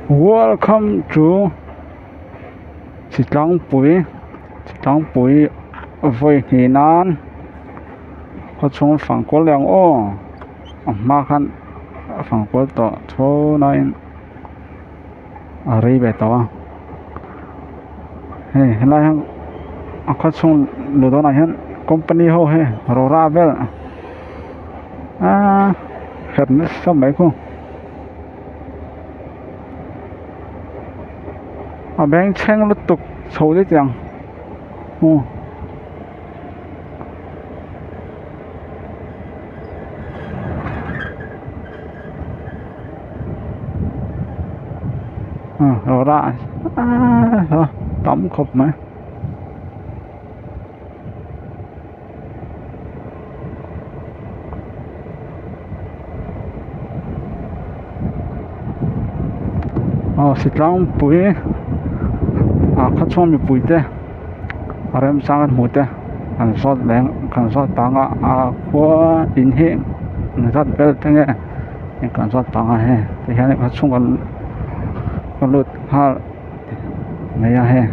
Welcome to Sitlang Pui với Hì Nan. Có chung phẳng của lượng ô mà khăn phẳng của tổ thô này ở đây về tổ hiện nay có chung lũ đó này hiện company ho he Rora Bell hết nó sao mấy không bên tranh nó tục xấu đấy chẳng rồi ra tắm khóc mà Sitlang Pui khát xong mình bụi thế em sang một thế cần sót lén cần sót băng của in hiện cần sót bel thế nghe cần sót băng he thì hiện nay khát xong còn lụt ha mấy he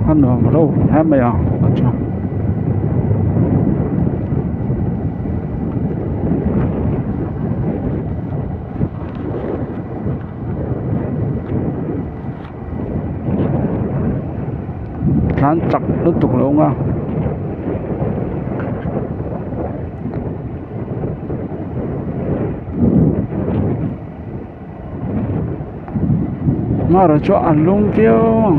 ăn đồ mà đâu hết bây giờ khán chặt tiếp tục luôn á mà rồi cho ăn luôn kêu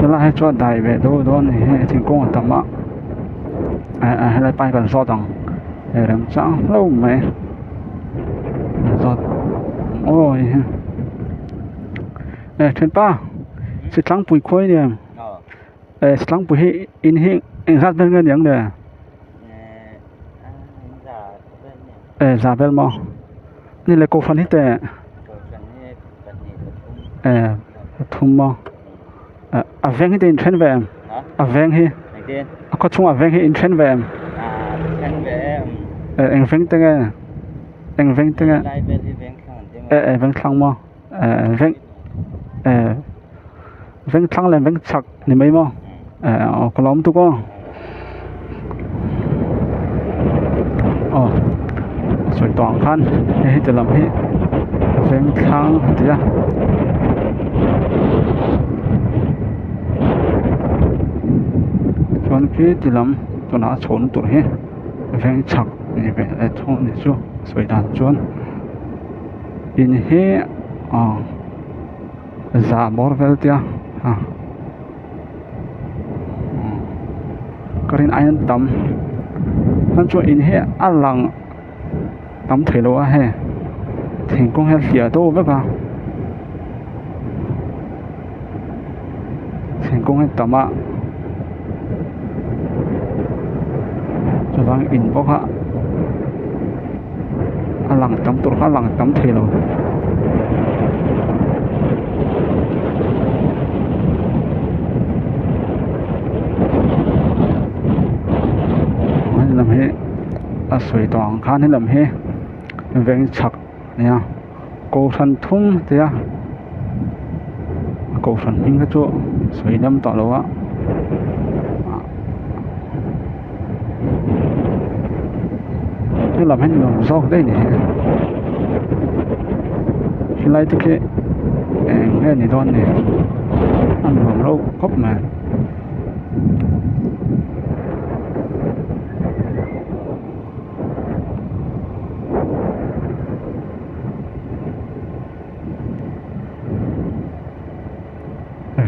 lại cho đại về đâu đó này thành công ở tầm á hay là bay gần so tầng để làm sao lâu mày giọt ôi trên ba Sitlang Pui khối nè Sitlang Pui in hiện anh sát bên cái những nè giả bên màนี่เลยโกฟันที่แต่thùng mà vengที่in trend về veng hi có chung veng hi in trend về anh veng tiếng anh veng tiếng veng thăng mà veng thăng là veng chặt ni mấy mà có lắm tu có rồi toàn khăn hết từ làm hết veng thăng thì ra chọn cái thì làm cho nó trốn tụi hết veng chặt ni về lại thôn ni chú rồi đàn chọn in he giả bor vel tia cái anh tắm hắn cho in he alang tắm thầy lúa he thành công hay phía đâu vậy cả thành công hay tắm ạ cho vang in bốc ạ alang tắm tụt alang tắm thầy lúa làm hết soi toàn khán hết làm hết veng chặt nè cổ thần thung thế cổ thần hình cái chỗ soi đâm tọt luôn á cái làm hết làm sao đây nè khi lấy cái nghe này đoan nè ăn làm lâu cốc mà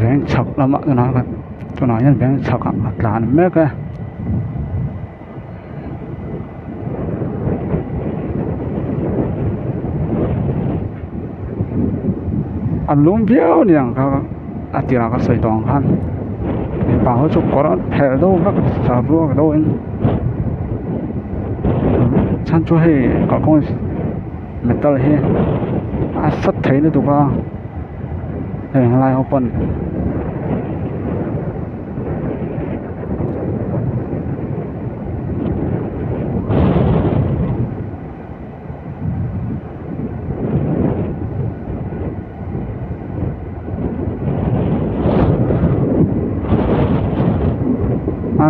veng chặt lắm ạ cho nó nhân veng chặt là mấy cái ăn lúm béo nè cái tiền cái sợi toàn khăn bảo họ chụp có nó thẻ đâu các sản rùa cái đâu anh chan cho he ka kong metal he a sat thei le tu ka he lai open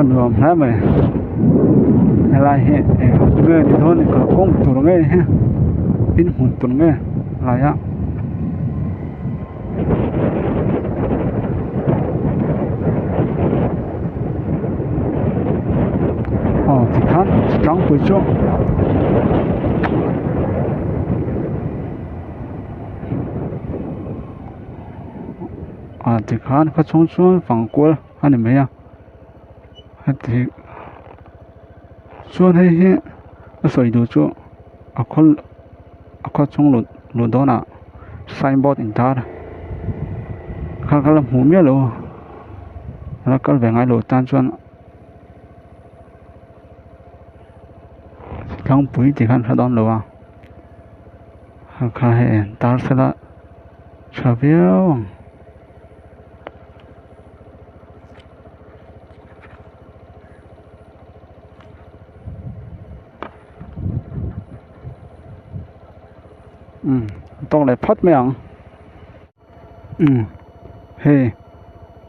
nuông lắm rồi lại hiện người thì thôi có công tụi nghe ha tin hồn tụi nghe lại á thì khác trắng với chỗ thì khác có冲xuống phẳng qua hay là mấy à thì xuống đây hiện nó soi đồ chỗ à có trong lụt đó nè signboard in ta khá là mù mía luôn nó có vẻ ngay lụt tan xuống trong bụi thì khăn phải đón lụa khá hệ ta sẽ là chả biết tông lại phát mẹ he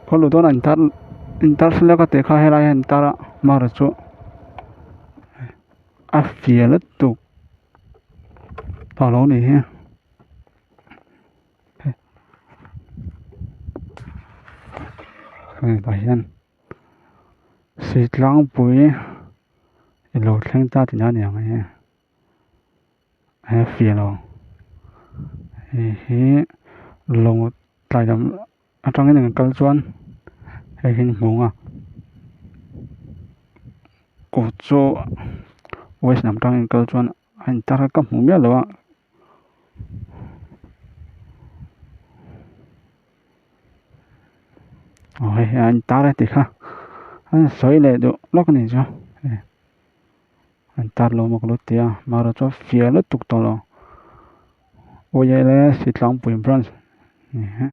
có lụt đó là anh ta sẽ lấy cái khá hay là anh ta mà rồi chỗ phía lết tục tỏ lỗ này ha bài nhân xịt lăng bụi lột lên ta thì nó nhiều này ha phía lỗ lồng tại đầm ở trong cái này câu chuan hay hình mùng cổ chỗ với nằm trong cái câu chuan anh ta có mùng biết rồi anh ta đây thì khác anh soi lại được lúc này cho anh ta lo một lúc tia mà rồi cho phía lết tục to lo ôi vậy là xịt lăng bụi bronze